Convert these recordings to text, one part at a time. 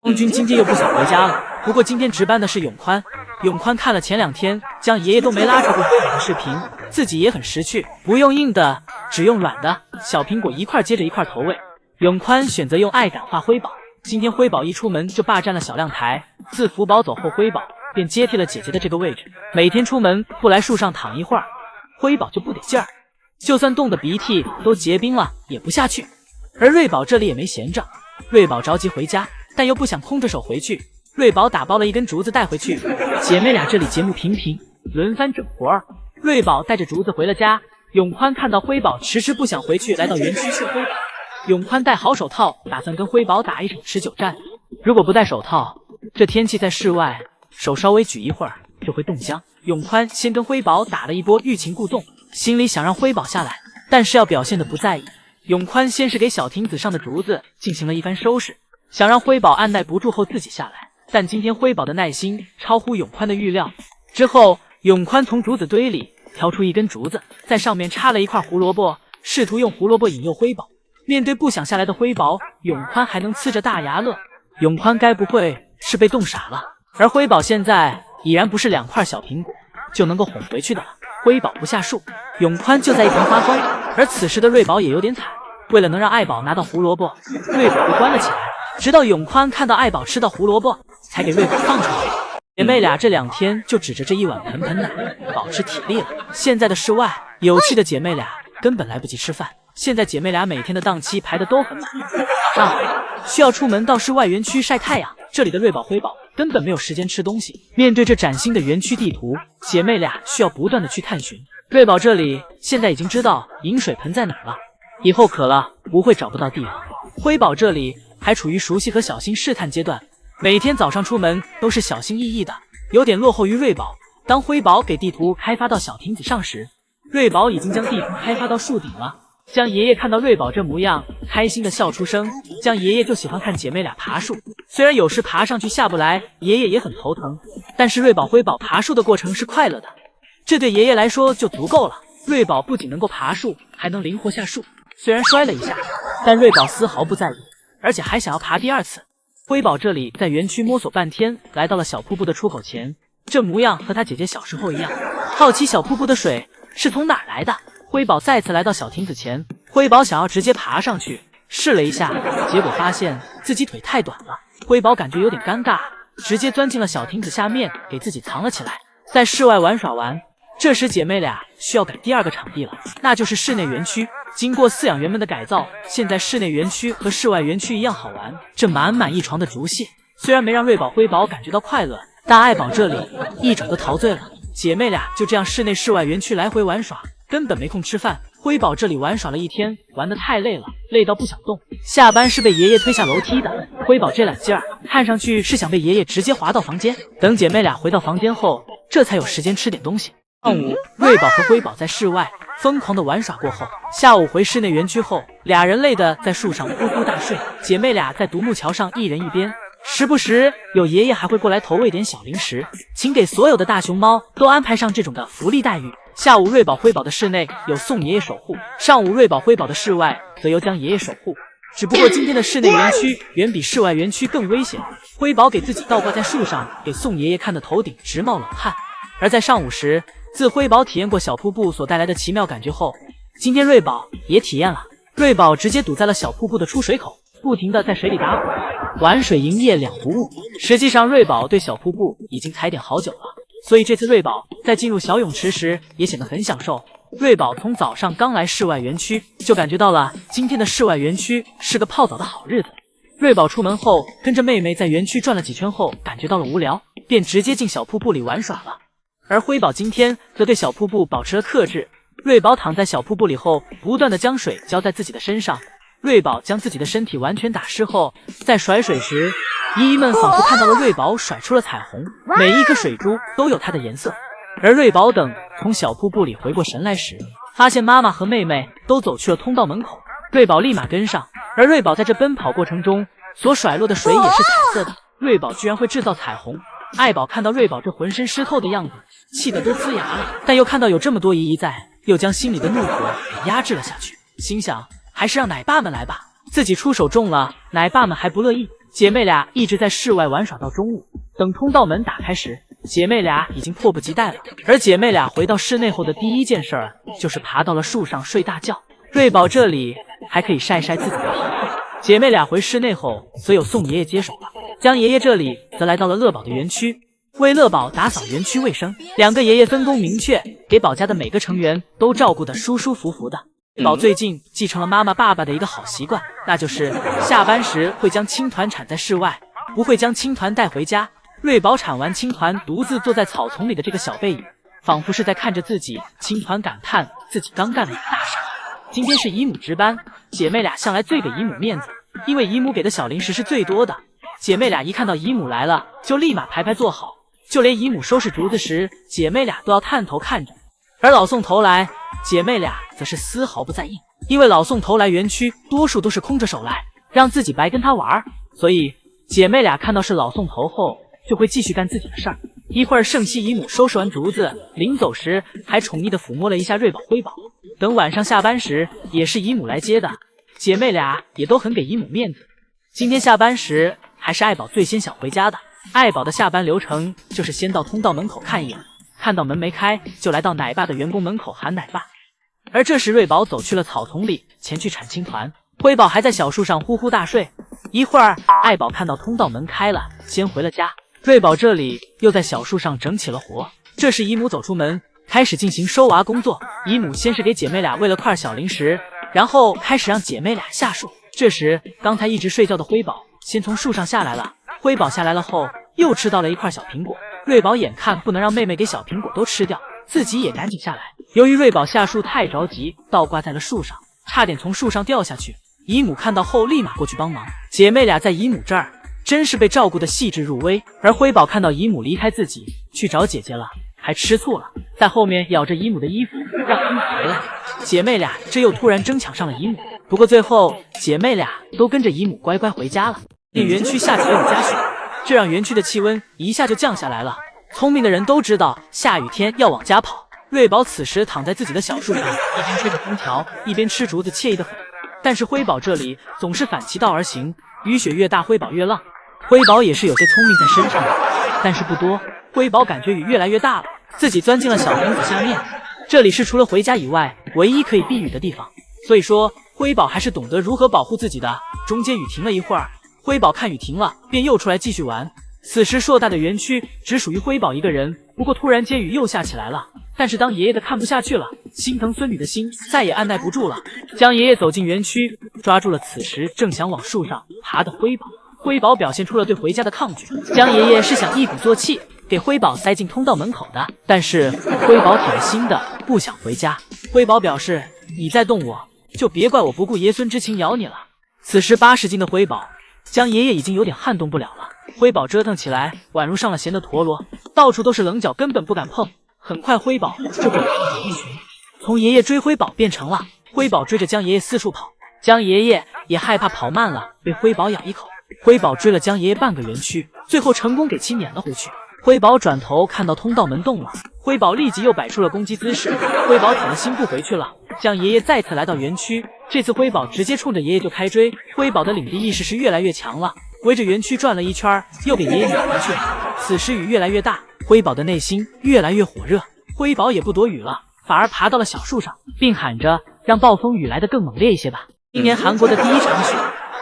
东君今天又不想回家了，不过今天值班的是永宽。永宽看了前2天将爷爷都没拉扯过海的视频，自己也很识趣，不用硬的，只用软的，小苹果一块接着一块投喂。永宽选择用爱感化辉宝。今天辉宝一出门就霸占了小亮台，自福宝走后，辉宝便接替了姐姐的这个位置。每天出门不来树上躺一会儿，辉宝就不得劲儿，就算冻得鼻涕都结冰了也不下去。而瑞宝这里也没闲着，瑞宝着急回家，但又不想空着手回去。瑞宝打包了一根竹子带回去，姐妹俩这里节目频频，轮番整活儿。瑞宝带着竹子回了家，永宽看到辉宝迟迟不想回去，来到园区训辉宝。永宽戴好手套，打算跟辉宝打一场持久战。如果不戴手套，这天气在室外，手稍微举一会儿就会冻僵。永宽先跟辉宝打了一波欲擒故纵，心里想让辉宝下来，但是要表现得不在意。永宽先是给小亭子上的竹子进行了一番收拾，想让辉宝按耐不住后自己下来。但今天辉宝的耐心超乎永宽的预料。之后，永宽从竹子堆里挑出一根竹子，在上面插了一块胡萝卜，试图用胡萝卜引诱辉宝。面对不想下来的辉宝，永宽还能呲着大牙乐。永宽该不会是被冻傻了？而辉宝现在已然不是2块小苹果就能够哄回去的了。辉宝不下树，永宽就在一旁发疯。而此时的瑞宝也有点惨，为了能让爱宝拿到胡萝卜，瑞宝被关了起来。直到永宽看到爱宝吃到胡萝卜，才给瑞宝放出去。姐妹俩这2天就指着这一碗盆盆奶保持体力了。现在的室外，有趣的姐妹俩根本来不及吃饭。现在姐妹俩每天的档期排得都很满，需要出门到室外园区晒太阳。这里的瑞宝、辉宝根本没有时间吃东西。面对这崭新的园区地图，姐妹俩需要不断的去探寻。瑞宝这里现在已经知道饮水盆在哪儿了，以后渴了不会找不到地方。辉宝这里还处于熟悉和小心试探阶段，每天早上出门都是小心翼翼的，有点落后于瑞宝。当辉宝给地图开发到小亭子上时，瑞宝已经将地图开发到树顶了。江爷爷看到瑞宝这模样，开心的笑出声。江爷爷就喜欢看姐妹俩爬树，虽然有时爬上去下不来，爷爷也很头疼，但是瑞宝、辉宝爬树的过程是快乐的，这对爷爷来说就足够了。瑞宝不仅能够爬树，还能灵活下树，虽然摔了一下，但瑞宝丝毫不在意，而且还想要爬第2次。辉宝这里在园区摸索半天，来到了小瀑布的出口前，这模样和他姐姐小时候一样，好奇小瀑布的水是从哪儿来的。辉宝再次来到小亭子前，辉宝想要直接爬上去，试了一下，结果发现自己腿太短了。辉宝感觉有点尴尬，直接钻进了小亭子下面，给自己藏了起来，在室外玩耍完。这时姐妹俩需要改第2个场地了，那就是室内园区。经过饲养员们的改造，现在室内园区和室外园区一样好玩。这满满一床的竹屑，虽然没让瑞宝、辉宝感觉到快乐，但爱宝这里一整个陶醉了。姐妹俩就这样室内室外园区来回玩耍，根本没空吃饭。辉宝这里玩耍了一天，玩得太累了，累到不想动。下班是被爷爷推下楼梯的。辉宝这懒劲儿，看上去是想被爷爷直接滑到房间。等姐妹俩回到房间后，这才有时间吃点东西。上午，瑞宝和辉宝在室外疯狂的玩耍过后，下午回室内园区后，俩人累得在树上呼呼大睡。姐妹俩在独木桥上一人一边，时不时有爷爷还会过来投喂点小零食，请给所有的大熊猫都安排上这种的福利待遇。下午瑞宝、辉宝的室内有宋爷爷守护，上午瑞宝、辉宝的室外则由江爷爷守护。只不过今天的室内园区远比室外园区更危险，辉宝给自己倒挂在树上，给宋爷爷看的头顶直冒冷汗。而在上午时，自辉宝体验过小瀑布所带来的奇妙感觉后，今天瑞宝也体验了。瑞宝直接堵在了小瀑布的出水口，不停地在水里打滚，玩水营业2不误。实际上瑞宝对小瀑布已经踩点好久了，所以这次瑞宝在进入小泳池时也显得很享受。瑞宝从早上刚来室外园区，就感觉到了今天的室外园区是个泡澡的好日子。瑞宝出门后跟着妹妹在园区转了几圈后，感觉到了无聊，便直接进小瀑布里玩耍了。而辉宝今天则对小瀑布保持了克制。瑞宝躺在小瀑布里后，不断的将水浇在自己的身上。瑞宝将自己的身体完全打湿后，在甩水时，姨姨们仿佛看到了瑞宝甩出了彩虹，每一颗水珠都有它的颜色。而瑞宝等从小瀑布里回过神来时，发现妈妈和妹妹都走去了通道门口。瑞宝立马跟上，而瑞宝在这奔跑过程中所甩落的水也是彩色的。瑞宝居然会制造彩虹。爱宝看到瑞宝这浑身湿透的样子，气得都呲牙了，但又看到有这么多姨姨在，又将心里的怒火给压制了下去，心想还是让奶爸们来吧，自己出手重了，奶爸们还不乐意。姐妹俩一直在室外玩耍到中午。等通道门打开时，姐妹俩已经迫不及待了。而姐妹俩回到室内后的第一件事儿就是爬到了树上睡大觉。瑞宝这里还可以晒晒自己的皮肤。姐妹俩回室内后，则有宋爷爷接手了。江爷爷这里则来到了乐宝的园区，为乐宝打扫园区卫生。两个爷爷分工明确，给宝家的每个成员都照顾得舒舒服服的。宝最近继承了妈妈爸爸的一个好习惯，那就是下班时会将青团铲在室外，不会将青团带回家。瑞宝铲完青团，独自坐在草丛里的这个小背影，仿佛是在看着自己青团，感叹自己刚干了一个大事。今天是姨母值班，姐妹俩向来最给姨母面子，因为姨母给的小零食是最多的。姐妹俩一看到姨母来了，就立马排坐好，就连姨母收拾竹子时，姐妹俩都要探头看着。而老宋头来，姐妹俩则是丝毫不在意，因为老宋头来园区多数都是空着手来，让自己白跟他玩，所以姐妹俩看到是老宋头后，就会继续干自己的事儿。一会儿盛熙姨母收拾完竹子，临走时还宠溺地抚摸了一下瑞宝辉宝。等晚上下班时，也是姨母来接的，姐妹俩也都很给姨母面子。今天下班时，还是爱宝最先想回家的。爱宝的下班流程就是先到通道门口看一眼，看到门没开，就来到奶爸的员工门口喊奶爸。而这时瑞宝走去了草丛里，前去铲青团。辉宝还在小树上呼呼大睡。一会儿，爱宝看到通道门开了，先回了家。瑞宝这里又在小树上整起了活。这时姨母走出门，开始进行收娃工作。姨母先是给姐妹俩喂了块小零食，然后开始让姐妹俩下树。这时刚才一直睡觉的辉宝先从树上下来了。辉宝下来了后，又吃到了一块小苹果。瑞宝眼看不能让妹妹给小苹果都吃掉，自己也赶紧下来。由于瑞宝下树太着急，倒挂在了树上，差点从树上掉下去。姨母看到后立马过去帮忙。姐妹俩在姨母这儿真是被照顾得细致入微。而辉宝看到姨母离开自己去找姐姐了，还吃醋了，在后面咬着姨母的衣服，让姨母回来。姐妹俩这又突然争抢上了姨母，不过最后姐妹俩都跟着姨母乖乖回家了。园区下起了雨夹雪，这让园区的气温一下就降下来了。聪明的人都知道下雨天要往家跑。瑞宝此时躺在自己的小树上，一边吹着空调，一边吃竹子，惬意得很。但是辉宝这里总是反其道而行，雨雪越大辉宝越浪。辉宝也是有些聪明在身上的，但是不多。辉宝感觉雨越来越大了，自己钻进了小亭子下面，这里是除了回家以外唯一可以避雨的地方，所以说辉宝还是懂得如何保护自己的。中间雨停了一会儿，辉宝看雨停了，便又出来继续玩。此时硕大的园区只属于辉宝一个人，不过突然间雨又下起来了。但是当爷爷的看不下去了，心疼孙女的心再也按耐不住了。江爷爷走进园区，抓住了此时正想往树上爬的辉宝。辉宝表现出了对回家的抗拒。江爷爷是想一鼓作气给辉宝塞进通道门口的，但是辉宝铁了心的不想回家。辉宝表示，你再动我，就别怪我不顾爷孙之情咬你了。此时80斤的辉宝，江爷爷已经有点撼动不了了。辉宝折腾起来宛如上了弦的陀螺，到处都是棱角，根本不敢碰。很快辉宝就被一群从爷爷追辉宝变成了辉宝追着江爷爷四处跑。江爷爷也害怕跑慢了被辉宝咬一口，辉宝追了江爷爷半个园区，最后成功给其撵了回去。辉宝转头看到通道门动了，辉宝立即又摆出了攻击姿势。辉宝铁了心不回去了。江爷爷再次来到园区，这次辉宝直接冲着爷爷就开追。辉宝的领地意识是越来越强了，围着园区转了一圈，又给爷爷撵回去了。此时雨越来越大，辉宝的内心越来越火热。辉宝也不躲雨了，反而爬到了小树上，并喊着让暴风雨来得更猛烈一些吧。今年韩国的第一场雪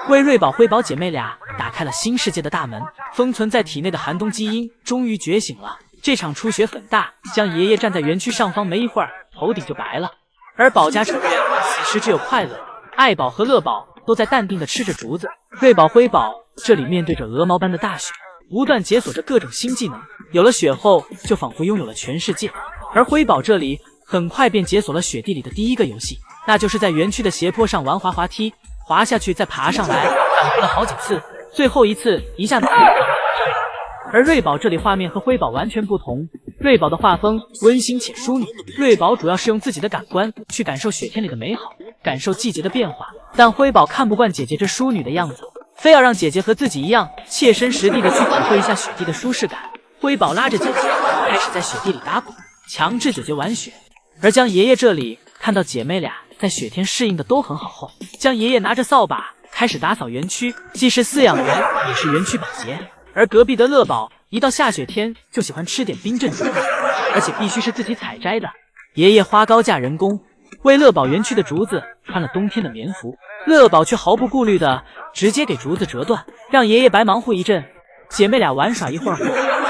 为瑞宝辉宝姐妹俩打开了新世界的大门。封存在体内的寒冬基因终于觉醒了。这场初雪很大，江爷爷站在园区上方没一会儿，头顶就白了。而宝家成员此时只有快乐，爱宝和乐宝都在淡定地吃着竹子。瑞宝辉宝这里面对着鹅毛般的大雪，不断解锁着各种新技能，有了雪后就仿佛拥有了全世界。而辉宝这里很快便解锁了雪地里的第一个游戏，那就是在园区的斜坡上玩滑滑梯，滑下去再爬上来，反复了好几次，最后一次一下子。而瑞宝这里画面和辉宝完全不同，瑞宝的画风温馨且淑女，瑞宝主要是用自己的感官去感受雪天里的美好，感受季节的变化，但辉宝看不惯姐姐这淑女的样子，非要让姐姐和自己一样切身实地的去体会一下雪地的舒适感。辉宝拉着姐姐开始在雪地里打滚，强制姐姐玩雪。而江爷爷这里看到姐妹俩在雪天适应的都很好后，江爷爷拿着扫把开始打扫园区，既是饲养员，也是园区保洁。而隔壁的乐宝一到下雪天就喜欢吃点冰镇竹子，而且必须是自己采摘的。爷爷花高价人工为乐宝园区的竹子穿了冬天的棉服，乐宝却毫不顾虑的直接给竹子折断，让爷爷白忙活一阵。姐妹俩玩耍一会儿后，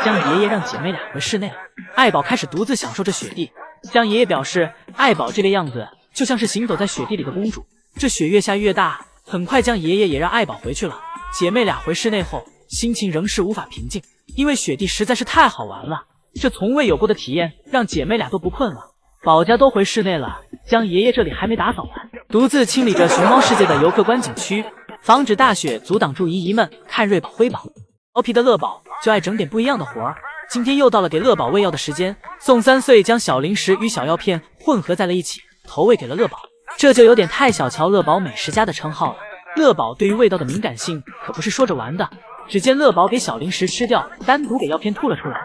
江爷爷让姐妹俩回室内了。爱宝开始独自享受着雪地，江爷爷表示，爱宝这个样子就像是行走在雪地里的公主。这雪越下越大，很快江爷爷也让爱宝回去了。姐妹俩回室内后，心情仍是无法平静，因为雪地实在是太好玩了，这从未有过的体验让姐妹俩都不困了。宝家都回室内了，江爷爷这里还没打扫完，独自清理着熊猫世界的游客观景区，防止大雪阻挡住姨姨们看瑞宝辉宝。调皮的乐宝就爱整点不一样的活儿，今天又到了给乐宝喂药的时间。宋3岁将小零食与小药片混合在了一起，投喂给了乐宝，这就有点太小瞧乐宝美食家的称号了。乐宝对于味道的敏感性可不是说着玩的，只见乐宝给小零食吃掉，单独给药片吐了出来。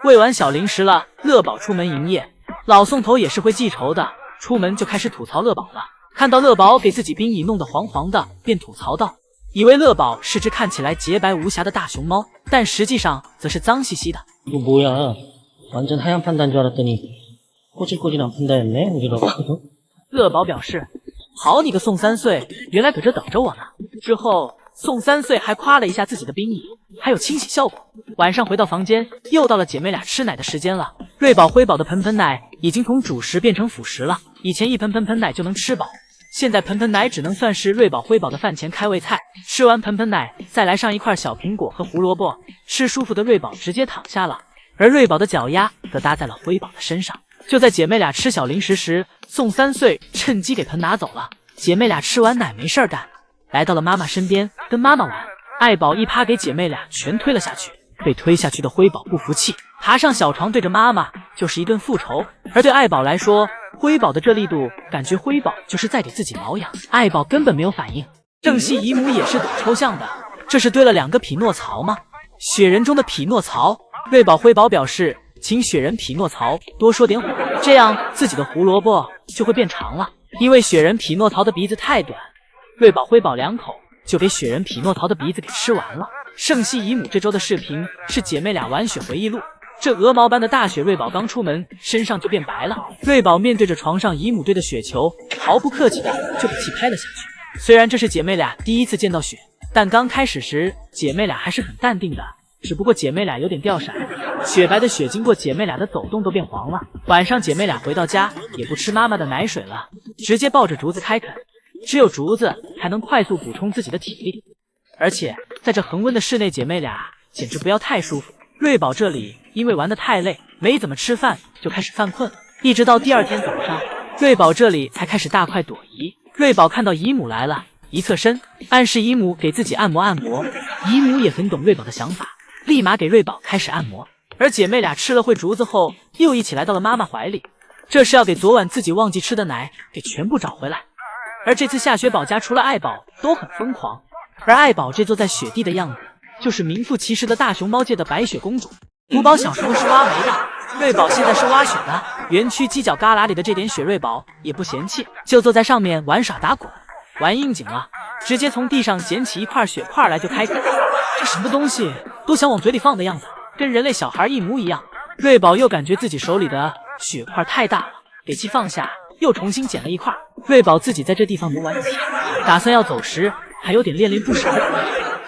喂完小零食了，乐宝出门营业。老宋头也是会记仇的，出门就开始吐槽乐宝了。看到乐宝给自己冰椅弄得黄黄的，便吐槽道，以为乐宝是只看起来洁白无瑕的大熊猫，但实际上则是脏兮兮的。이거 뭐야? 완전 하얀 판다인 줄 알았더니 꼬질꼬질한 판다였네. 어지러워. 乐宝表示，好你个宋3岁，原来搁这等着我呢。之后宋3岁还夸了一下自己的冰椅，还有清洗效果。晚上回到房间，又到了姐妹俩吃奶的时间了。瑞宝辉宝的盆盆奶已经从主食变成辅食了，以前一盆盆奶就能吃饱，现在盆奶只能算是瑞宝辉宝的饭前开胃菜。吃完盆奶，再来上一块小苹果和胡萝卜，吃舒服的瑞宝直接躺下了，而瑞宝的脚丫则搭在了辉宝的身上。就在姐妹俩吃小零食时，宋3岁趁机给盆拿走了。姐妹俩吃完奶没事干，来到了妈妈身边跟妈妈玩。爱宝一趴给姐妹俩全推了下去，被推下去的辉宝不服气，爬上小床对着妈妈就是一顿复仇。而对爱宝来说，辉宝的这力度感觉辉宝就是在给自己挠痒，爱宝根本没有反应。正熙姨母也是懂抽象的，这是堆了2个匹诺曹吗？雪人中的匹诺曹。瑞宝辉宝表示，请雪人匹诺曹多说点谎，这样自己的胡萝卜就会变长了。因为雪人匹诺曹的鼻子太短，瑞宝辉宝2口就给雪人匹诺曹的鼻子给吃完了。圣熙姨母这周的视频是姐妹俩玩雪回忆录，这鹅毛般的大雪，瑞宝刚出门身上就变白了。瑞宝面对着床上姨母堆的雪球，毫不客气的就给气拍了下去。虽然这是姐妹俩第一次见到雪，但刚开始时姐妹俩还是很淡定的，只不过姐妹俩有点掉色，雪白的雪经过姐妹俩的走动都变黄了。晚上姐妹俩回到家也不吃妈妈的奶水了，直接抱着竹子开啃，只有竹子才能快速补充自己的体力。而且在这恒温的室内，姐妹俩简直不要太舒服。瑞宝这里因为玩得太累，没怎么吃饭就开始犯困，一直到第2天早上，瑞宝这里才开始大快朵颐。瑞宝看到姨母来了，一侧身暗示姨母给自己按摩按摩。姨母也很懂瑞宝的想法，立马给瑞宝开始按摩。而姐妹俩吃了会竹子后，又一起来到了妈妈怀里，这是要给昨晚自己忘记吃的奶给全部找回来。而这次下雪，宝家除了爱宝都很疯狂，而爱宝这坐在雪地的样子，就是名副其实的大熊猫界的白雪公主。古宝小时候是挖煤的，瑞宝现在是挖雪的。园区犄角旮旯里的这点雪，瑞宝也不嫌弃，就坐在上面玩耍打滚。玩应景了，直接从地上捡起一块雪块来就开啃，这什么东西都想往嘴里放的样子，跟人类小孩一模一样。瑞宝又感觉自己手里的雪块太大了，给其放下，又重新捡了一块。瑞宝自己在这地方磨完几天，打算要走时还有点恋恋不舍。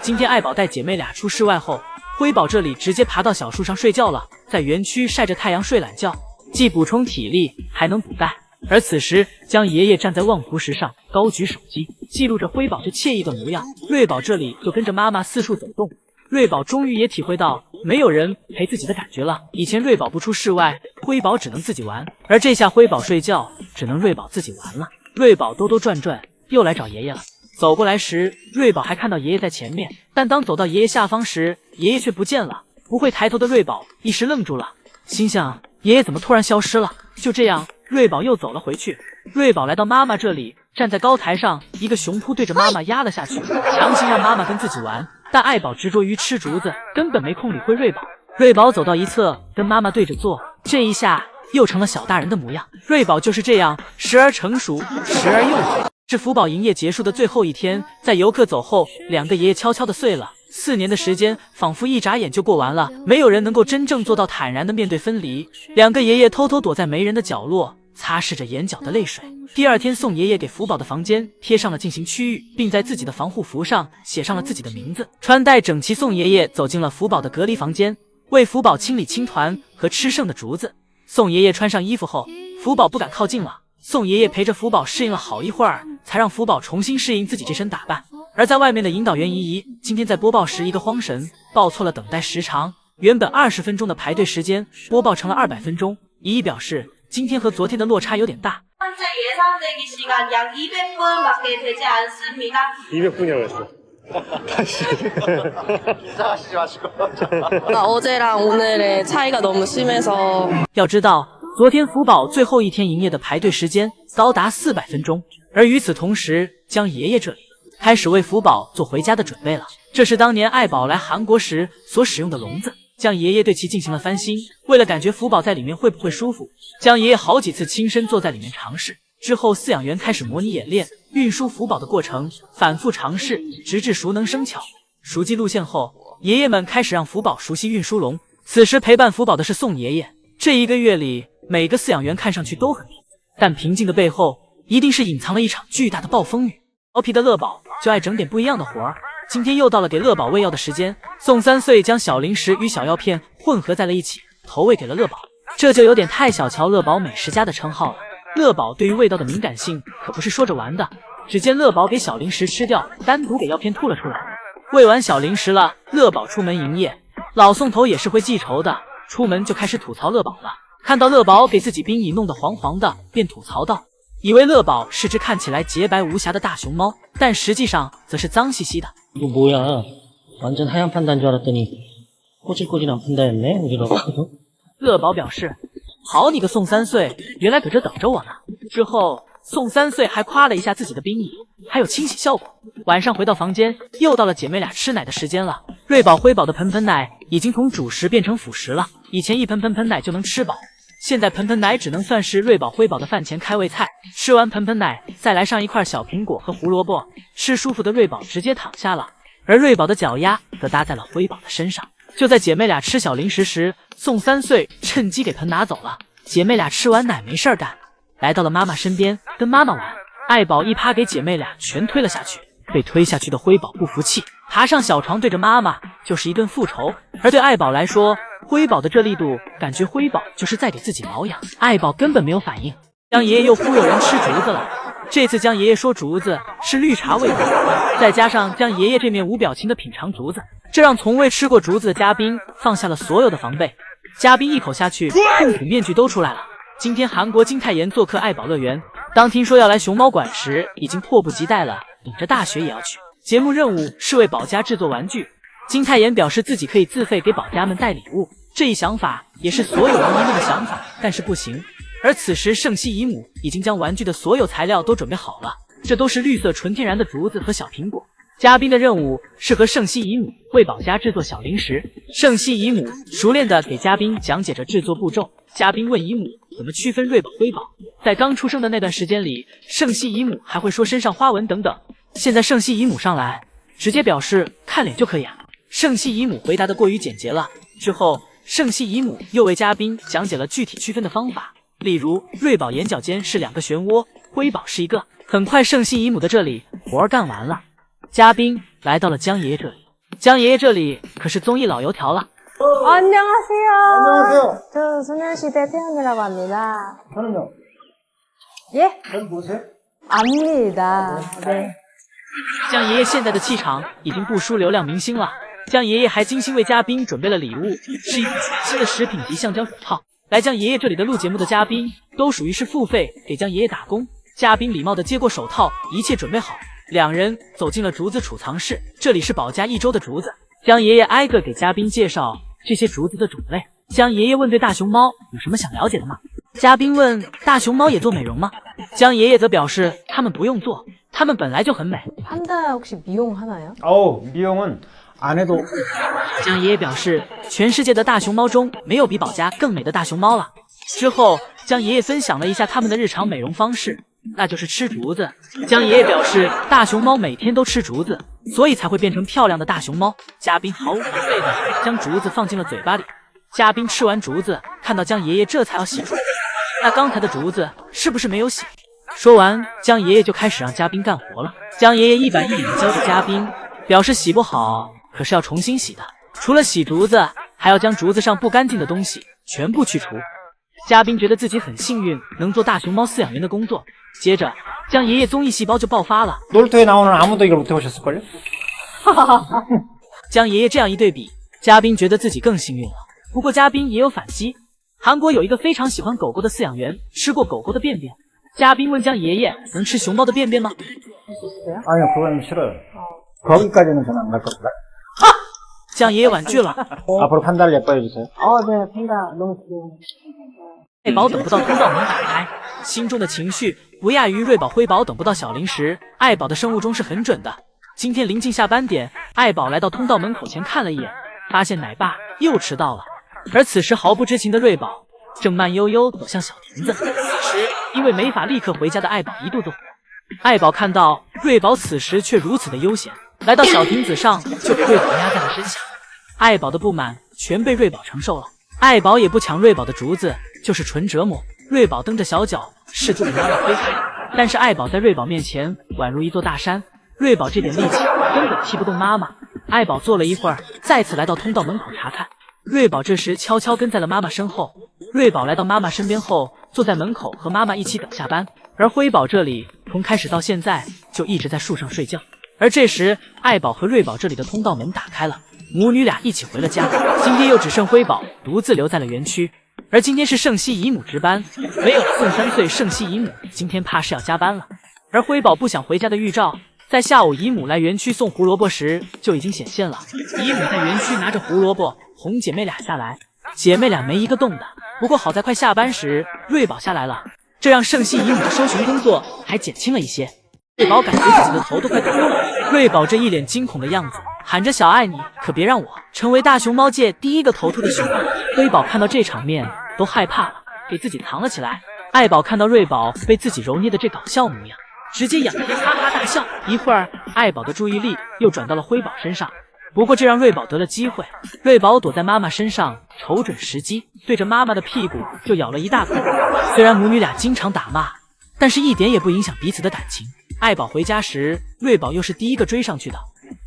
今天爱宝带姐妹俩出室外后，辉宝这里直接爬到小树上睡觉了，在园区晒着太阳睡懒觉，既补充体力还能补钙。而此时江爷爷站在望湖石上，高举手机记录着辉宝这惬意的模样。瑞宝这里就跟着妈妈四处走动。瑞宝终于也体会到没有人陪自己的感觉了。以前瑞宝不出室外，辉宝只能自己玩，而这下辉宝睡觉只能瑞宝自己玩了。瑞宝兜兜转转又来找爷爷了。走过来时，瑞宝还看到爷爷在前面，但当走到爷爷下方时，爷爷却不见了。不会抬头的瑞宝一时愣住了，心想爷爷怎么突然消失了。就这样，瑞宝又走了回去。瑞宝来到妈妈这里，站在高台上，一个熊扑对着妈妈压了下去，强行让妈妈跟自己玩。但爱宝执着于吃竹子，根本没空理会瑞宝。瑞宝走到一侧，跟妈妈对着坐，这一下又成了小大人的模样。瑞宝就是这样，时而成熟，时而幼稚。是福宝营业结束的最后一天，在游客走后，两个爷爷悄悄地碎了。4年的时间仿佛一眨眼就过完了，没有人能够真正做到坦然地面对分离。两个爷爷偷偷躲在没人的角落，擦拭着眼角的泪水。第二天，宋爷爷给福宝的房间贴上了禁行区域，并在自己的防护服上写上了自己的名字。穿戴整齐，宋爷爷走进了福宝的隔离房间，为福宝清理青团和吃剩的竹子。宋爷爷穿上衣服后，福宝不敢靠近了。宋爷爷陪着福宝适应了好一会儿，才让福宝重新适应自己这身打扮。而在外面的引导员怡怡今天在播报时一个慌神，报错了等待时长，原本20分钟的排队时间播报成了200分钟。怡怡表示，今天和昨天的落差有点大。현재 예상 대기 시간 약 200분밖에 되지 않습니다. 200분이라고 했어. 다시. 이상하시지 마시고. 어제랑 오늘의 차이가 너무 심해서 要知道，昨天福宝最后一天营业的排队时间高达400分钟，而与此同时，江爷爷这里开始为福宝做回家的准备了。这是当年爱宝来韩国时所使用的笼子，江爷爷对其进行了翻新。为了感觉福宝在里面会不会舒服，江爷爷好几次亲身坐在里面尝试。之后，饲养员开始模拟演练运输福宝的过程，反复尝试，直至熟能生巧。熟记路线后，爷爷们开始让福宝熟悉运输笼。此时陪伴福宝的是宋爷爷。这1个月里，每个饲养员看上去都很平静，但平静的背后一定是隐藏了一场巨大的暴风雨。调皮的乐宝就爱整点不一样的活儿。今天又到了给乐宝喂药的时间，宋3岁将小零食与小药片混合在了一起，投喂给了乐宝。这就有点太小瞧乐宝美食家的称号了。乐宝对于味道的敏感性可不是说着玩的。只见乐宝给小零食吃掉，单独给药片吐了出来。喂完小零食了，乐宝出门营业。老宋头也是会记仇的，出门就开始吐槽乐宝了。看到乐宝给自己冰椅弄得黄黄的，便吐槽道，以为乐宝是只看起来洁白无瑕的大熊猫，但实际上则是脏兮兮的。 이거 뭐야? 완전 하얀 판다인 줄 알았더니 꼬질꼬질한 판다였네, 우리로. 乐宝表示，好你个宋3岁，原来搁这等着我呢。之后，宋3岁还夸了一下自己的冰椅，还有清洗效果。晚上回到房间，又到了姐妹俩吃奶的时间了。瑞宝、辉宝的盆盆奶已经从主食变成辅食了，以前一盆盆奶就能吃饱。现在盆盆奶只能算是瑞宝、辉宝的饭前开胃菜。吃完盆盆奶，再来上一块小苹果和胡萝卜，吃舒服的瑞宝直接躺下了，而瑞宝的脚丫则搭在了辉宝的身上。就在姐妹俩吃小零食时，宋3岁趁机给盆拿走了。姐妹俩吃完奶没事干，来到了妈妈身边跟妈妈玩。爱宝一趴给姐妹俩全推了下去，被推下去的辉宝不服气，爬上小床对着妈妈就是一顿复仇。而对爱宝来说，辉宝的这力度，感觉辉宝就是在给自己挠痒，爱宝根本没有反应。江爷爷又忽悠人吃竹子了，这次江爷爷说竹子是绿茶味的，再加上江爷爷这面无表情的品尝竹子，这让从未吃过竹子的嘉宾放下了所有的防备。嘉宾一口下去，痛苦面具都出来了。今天韩国金泰妍做客爱宝乐园，当听说要来熊猫馆时，已经迫不及待了，顶着大雪也要去。节目任务是为宝家制作玩具，金泰妍表示自己可以自费给宝家们带礼物，这一想法也是所有人一们的想法，但是不行。而此时圣希姨母已经将玩具的所有材料都准备好了，这都是绿色纯天然的竹子和小苹果。嘉宾的任务是和圣希姨母为宝家制作小零食，圣希姨母熟练地给嘉宾讲解着制作步骤。嘉宾问姨母怎么区分瑞宝、辉宝。在刚出生的那段时间里，圣希姨母还会说身上花纹等等，现在圣希姨母上来，直接表示看脸就可以啊。圣希姨母回答的过于简洁了。之后，圣希姨母又为嘉宾讲解了具体区分的方法，例如瑞宝眼角间是2个漩涡，辉宝是1个。很快，圣希姨母的这里活儿干完了，嘉宾来到了江爷爷这里。江爷爷这里可是综艺老油条了。 안녕하세요. 안녕하세요. 저 소년시대 태연이라고 합니다. 저는요. 예? 전 보세요. 압니다. 네. 江爷爷现在的气场已经不输流量明星了。江爷爷还精心为嘉宾准备了礼物，是一副全新的食品级橡胶手套。来江爷爷这里的录节目的嘉宾都属于是付费给江爷爷打工。嘉宾礼貌地接过手套，一切准备好，两人走进了竹子储藏室。这里是宝家1周的竹子。江爷爷挨个给嘉宾介绍这些竹子的种类。江爷爷问对大熊猫有什么想了解的吗？嘉宾问大熊猫也做美容吗？江爷爷则表示他们不用做，他们本来就很美。 판다 혹시 미용하나요? 미용은 안 해도. 江爷爷表示，全世界的大熊猫中没有比宝家更美的大熊猫了。之后，江爷爷分享了一下他们的日常美容方式，那就是吃竹子。江爷爷表示，大熊猫每天都吃竹子，所以才会变成漂亮的大熊猫。嘉宾毫无防备的将竹子放进了嘴巴里。嘉宾吃完竹子，看到江爷爷，这才要洗竹子。那刚才的竹子是不是没有洗？说完，江爷爷就开始让嘉宾干活了。江爷爷一板一眼教着嘉宾，表示洗不好可是要重新洗的。除了洗竹子，还要将竹子上不干净的东西全部去除。嘉宾觉得自己很幸运，能做大熊猫饲养员的工作。接着，江爷爷综艺细胞就爆发了。 놀토에 나오는 아무도 이걸 못 해보셨을걸요? 江爷爷这样一对比，嘉宾觉得自己更幸运了。不过嘉宾也有反击。韩国有一个非常喜欢狗狗的饲养员，吃过狗狗的便便。嘉宾问江爷爷：“能吃熊猫的便便吗？” 아니요, 그건 싫어요. 거기까지는 저는 안 갈 겁니다. 江爷爷婉拒了。 앞으로 판다를 예뻐해 주세요. 네, 팬다 너무 귀여워. 瑞宝等不到通道门打开，心中的情绪不亚于瑞宝辉宝等不到小零食。爱宝的生物钟是很准的。今天临近下班点，爱宝来到通道门口前看了一眼，发现奶爸又迟到了。而此时毫不知情的瑞宝正慢悠悠走向小亭子。此时因为没法立刻回家的爱宝一肚子火。爱宝看到瑞宝此时却如此的悠闲，来到小亭子上就给瑞宝压在了身下。爱宝的不满全被瑞宝承受了。爱宝也不抢瑞宝的竹子，就是纯折磨。瑞宝蹬着小脚试图给妈妈推开，但是爱宝在瑞宝面前宛如一座大山，瑞宝这点力气根本踢不动妈妈。爱宝坐了一会儿，再次来到通道门口查看。瑞宝这时悄悄跟在了妈妈身后。瑞宝来到妈妈身边后，坐在门口和妈妈一起等下班。而辉宝这里从开始到现在就一直在树上睡觉。而这时爱宝和瑞宝这里的通道门打开了，母女俩一起回了家。今天又只剩辉宝独自留在了园区。而今天是圣西姨母值班，没有了宋3岁圣西姨母今天怕是要加班了。而辉宝不想回家的预兆在下午姨母来园区送胡萝卜时就已经显现了。姨母在园区拿着胡萝卜哄姐妹俩下来，姐妹俩没一个动的。不过好在快下班时瑞宝下来了，这让圣西姨母的收寻工作还减轻了一些。瑞宝感觉自己的头都快秃了。瑞宝这一脸惊恐的样子，喊着：“小爱你可别让我成为大熊猫界第一个头秃的熊猫！”辉宝看到这场面都害怕了，给自己藏了起来。爱宝看到瑞宝被自己揉捏的这搞笑模样，直接仰天哈哈大笑。一会儿，爱宝的注意力又转到了辉宝身上，不过这让瑞宝得了机会。瑞宝躲在妈妈身上，瞅准时机，对着妈妈的屁股就咬了一大口。虽然母女俩经常打骂，但是一点也不影响彼此的感情。爱宝回家时，瑞宝又是第一个追上去的，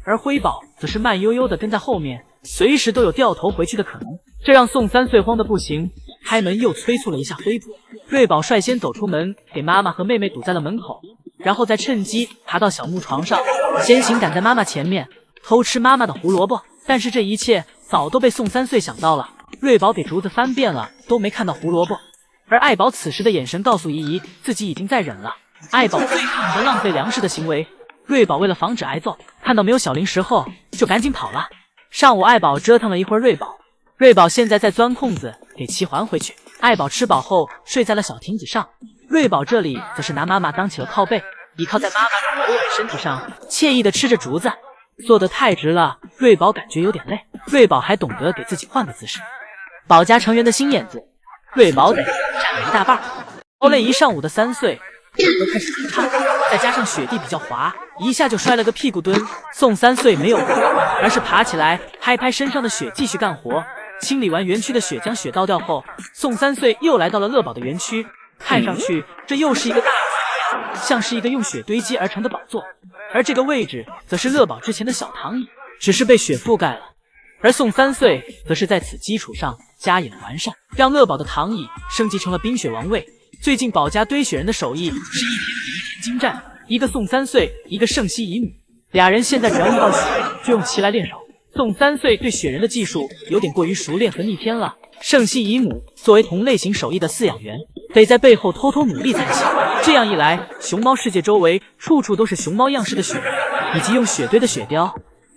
而辉宝则是慢悠悠的跟在后面，随时都有掉头回去的可能。这让宋3岁慌得不行，开门又催促了一下辉宝。瑞宝率先走出门，给妈妈和妹妹堵在了门口，然后再趁机爬到小木床上，先行赶在妈妈前面，偷吃妈妈的胡萝卜。但是这一切早都被宋3岁想到了。瑞宝给竹子翻遍了，都没看到胡萝卜。而爱宝此时的眼神告诉姨姨，自己已经在忍了。爱宝最抗拒浪费粮食的行为。瑞宝为了防止挨揍，看到没有小零食后就赶紧跑了。上午爱宝折腾了一会儿瑞宝现在在钻空子给其还回去。爱宝吃饱后睡在了小亭子上，瑞宝这里则是拿妈妈当起了靠背，倚靠在妈妈的柔软身体上，惬意的吃着竹子。坐得太直了，瑞宝感觉有点累。瑞宝还懂得给自己换个姿势。宝家成员的心眼子，瑞宝得占了一大半。熬累一上午的3岁都开始难看，再加上雪地比较滑，一下就摔了个屁股蹲。宋3岁没有哭，而是爬起来拍拍身上的雪继续干活。清理完园区的雪，将雪倒掉后，宋3岁又来到了乐宝的园区。看上去这又是一个大的像是一个用雪堆积而成的宝座，而这个位置则是乐宝之前的小躺椅，只是被雪覆盖了。而宋3岁则是在此基础上加以了完善，让乐宝的躺椅升级成了冰雪王位。最近宝家堆雪人的手艺是一天比一天精湛，一个宋3岁，一个圣西姨母，俩人现在只要遇到雪就用其来练手。宋3岁对雪人的技术有点过于熟练和逆天了，圣西姨母作为同类型手艺的饲养员，得在背后偷偷努力才行。这样一来，熊猫世界周围处处都是熊猫样式的雪人以及用雪堆的雪雕，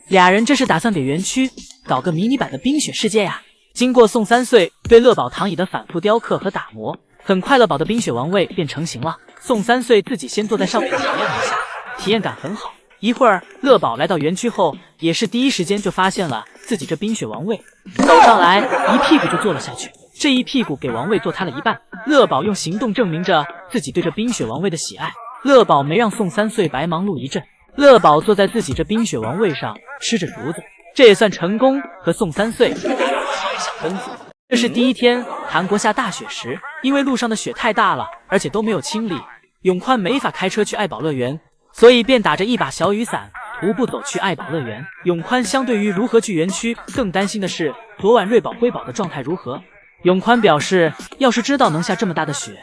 俩人这是打算给园区搞个迷你版的冰雪世界呀。经过宋3岁对乐宝躺椅的反复雕刻和打磨，很快乐宝的冰雪王位便成型了。宋3岁自己先坐在上面体验了一下，体验感很好。一会儿，乐宝来到园区后，也是第一时间就发现了自己这冰雪王位，走上来一屁股就坐了下去。这一屁股给王位坐塌了一半。乐宝用行动证明着自己对这冰雪王位的喜爱。乐宝没让宋3岁白忙碌一阵。乐宝坐在自己这冰雪王位上吃着竹子，这也算成功和宋3岁小分子。这是第一天，韩国下大雪时，因为路上的雪太大了，而且都没有清理，永宽没法开车去爱宝乐园，所以便打着一把小雨伞徒步走去爱宝乐园。永宽相对于如何去园区，更担心的是昨晚瑞宝辉宝的状态如何。永宽表示，要是知道能下这么大的雪，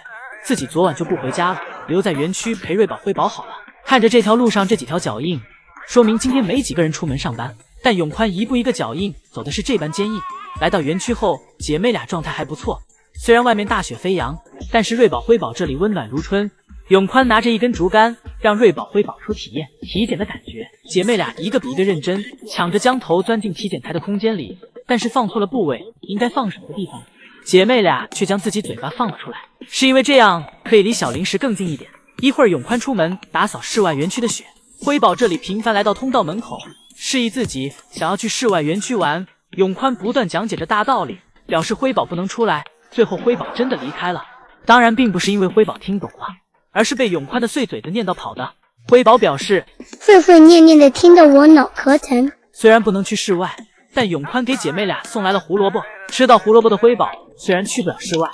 自己昨晚就不回家了，留在园区陪瑞宝辉宝好了。看着这条路上这几条脚印，说明今天没几个人出门上班，但永宽一步一个脚印走的是这般坚毅。来到园区后，姐妹俩状态还不错，虽然外面大雪飞扬，但是瑞宝辉宝这里温暖如春。永宽拿着一根竹竿，让瑞宝辉宝出体验体检的感觉。姐妹俩一个比一个认真，抢着将头钻进体检台的空间里，但是放错了部位，应该放手的地方，姐妹俩却将自己嘴巴放了出来，是因为这样可以离小零食更近一点。一会儿永宽出门打扫室外园区的雪，辉宝这里频繁来到通道门口，示意自己想要去室外园区玩。永宽不断讲解着大道理，表示辉宝不能出来。最后辉宝真的离开了，当然并不是因为辉宝听懂了，而是被永宽的碎嘴子念叨跑的。辉宝表示碎碎念念的听得我脑壳疼。虽然不能去室外，但永宽给姐妹俩送来了胡萝卜。吃到胡萝卜的辉宝虽然去不了室外，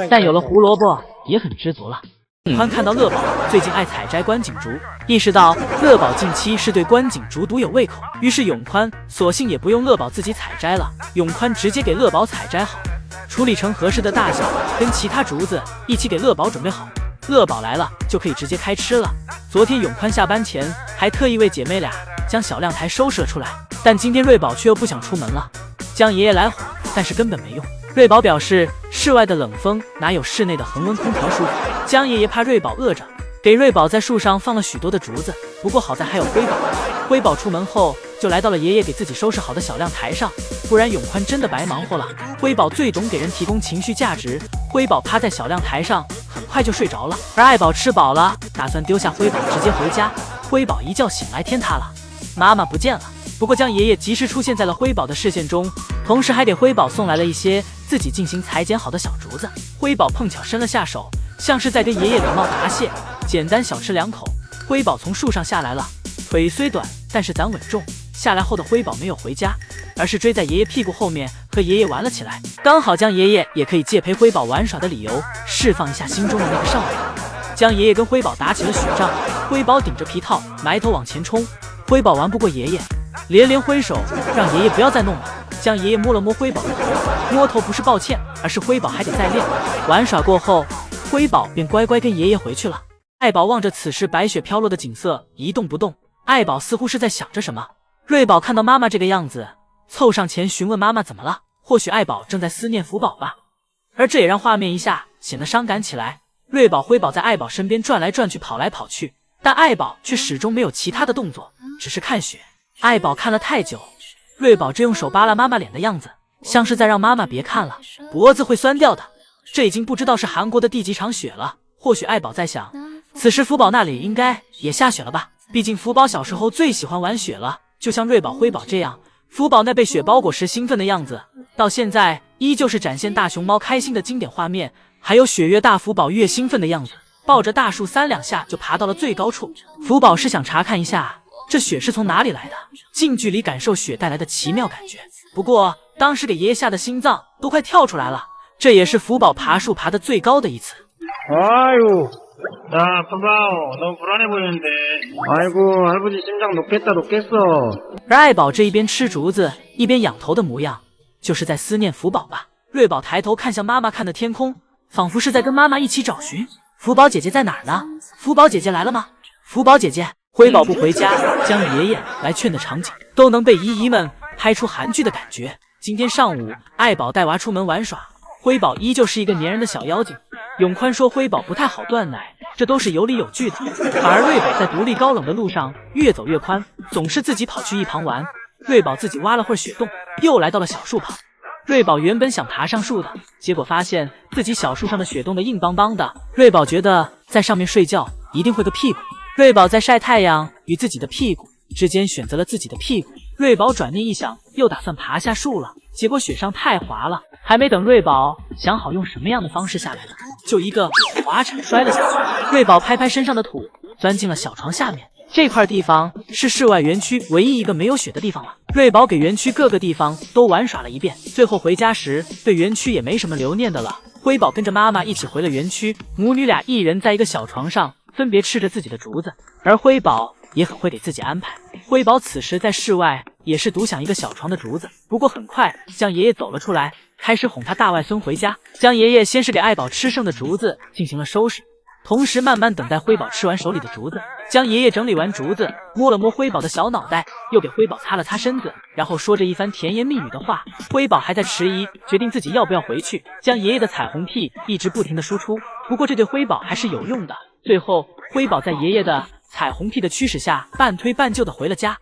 但有了胡萝卜也很知足了。永宽看到乐宝最近爱采摘关景竹，意识到乐宝近期是对关景竹独有胃口，于是永宽索性也不用乐宝自己采摘了，永宽直接给乐宝采摘好，处理成合适的大小，跟其他竹子一起给乐宝准备好。乐宝来了就可以直接开吃了。昨天永宽下班前还特意为姐妹俩将小晾台收拾了出来，但今天瑞宝却又不想出门了，将爷爷来火，但是根本没用。瑞宝表示室外的冷风哪有室内的恒温空调舒服，江爷爷怕瑞宝饿着，给瑞宝在树上放了许多的竹子，不过好在还有辉宝。辉宝出门后就来到了爷爷给自己收拾好的小晾台上，不然永宽真的白忙活了。辉宝最懂给人提供情绪价值，辉宝趴在小晾台上很快就睡着了，而爱宝吃饱了打算丢下辉宝直接回家。辉宝一觉醒来天塌了，妈妈不见了。不过江爷爷及时出现在了辉宝的视线中，同时还给辉宝送来了一些自己进行裁剪好的小竹子。辉宝碰巧伸了下手，像是在跟爷爷礼貌答谢，简单小吃2口。辉宝从树上下来了，腿虽短，但是咱稳重。下来后的辉宝没有回家，而是追在爷爷屁股后面和爷爷玩了起来。刚好江爷爷也可以借陪辉宝玩耍的理由，释放一下心中的那个少女。江爷爷跟辉宝打起了雪仗，辉宝顶着皮套埋头往前冲，辉宝玩不过爷爷，连连挥手让爷爷不要再弄了。江爷爷摸了摸辉宝的头，摸头不是抱歉，而是辉宝还得再练。玩耍过后，辉宝便乖乖跟爷爷回去了。爱宝望着此时白雪飘落的景色一动不动，爱宝似乎是在想着什么。瑞宝看到妈妈这个样子，凑上前询问妈妈怎么了，或许爱宝正在思念福宝吧，而这也让画面一下显得伤感起来。瑞宝辉宝在爱宝身边转来转去跑来跑去，但爱宝却始终没有其他的动作，只是看雪。爱宝看了太久，瑞宝正用手扒拉妈妈脸的样子，像是在让妈妈别看了，脖子会酸掉的。这已经不知道是韩国的第几场雪了，或许爱宝在想，此时福宝那里应该也下雪了吧，毕竟福宝小时候最喜欢玩雪了，就像瑞宝辉宝这样，福宝那被雪包裹时兴奋的样子，到现在依旧是展现大熊猫开心的经典画面。还有雪越大福宝越兴奋的样子，抱着大树3-2下就爬到了最高处。福宝是想查看一下这雪是从哪里来的，近距离感受雪带来的奇妙感觉。不过当时给爷爷吓得心脏都快跳出来了，这也是福宝爬树爬得最高的一次。 아유, 야, 봐봐요. 너무 불안해 보이는데. 아이고, 할아버지 심장 녹겠다, 녹겠어. 而爱宝这一边吃竹子一边仰头的模样，就是在思念福宝吧。瑞宝抬头看向妈妈看的天空，仿佛是在跟妈妈一起找寻福宝姐姐在哪儿呢？福宝姐姐来了吗？福宝姐姐，辉宝不回家，将爷爷来劝的场景都能被姨姨们拍出韩剧的感觉。今天上午，爱宝带娃出门玩耍，辉宝依旧是一个粘人的小妖精。永宽说辉宝不太好断奶，这都是有理有据的。反而瑞宝在独立高冷的路上越走越宽，总是自己跑去一旁玩。瑞宝自己挖了会儿雪洞，又来到了小树旁。瑞宝原本想爬上树的，结果发现自己小树上的雪洞的硬邦邦的。瑞宝觉得在上面睡觉一定会个屁股，瑞宝在晒太阳与自己的屁股之间选择了自己的屁股。瑞宝转念一想，又打算爬下树了，结果雪上太滑了，还没等瑞宝想好用什么样的方式下来呢，就一个滑铲摔了下去。瑞宝拍拍身上的土，钻进了小床下面。这块地方是室外园区唯一一个没有雪的地方了。瑞宝给园区各个地方都玩耍了一遍，最后回家时对园区也没什么留念的了。辉宝跟着妈妈一起回了园区，母女俩一人在一个小床上分别吃着自己的竹子，而辉宝也很会给自己安排。辉宝此时在室外也是独享一个小床的竹子，不过很快江爷爷走了出来，开始哄他大外孙回家。江爷爷先是给爱宝吃剩的竹子进行了收拾，同时慢慢等待辉宝吃完手里的竹子。江爷爷整理完竹子，摸了摸辉宝的小脑袋，又给辉宝擦了擦身子，然后说着一番甜言蜜语的话。辉宝还在迟疑，决定自己要不要回去。江爷爷的彩虹屁一直不停的输出，不过这对辉宝还是有用的。最后，辉宝在爷爷的彩虹屁的驱使下，半推半就的回了家。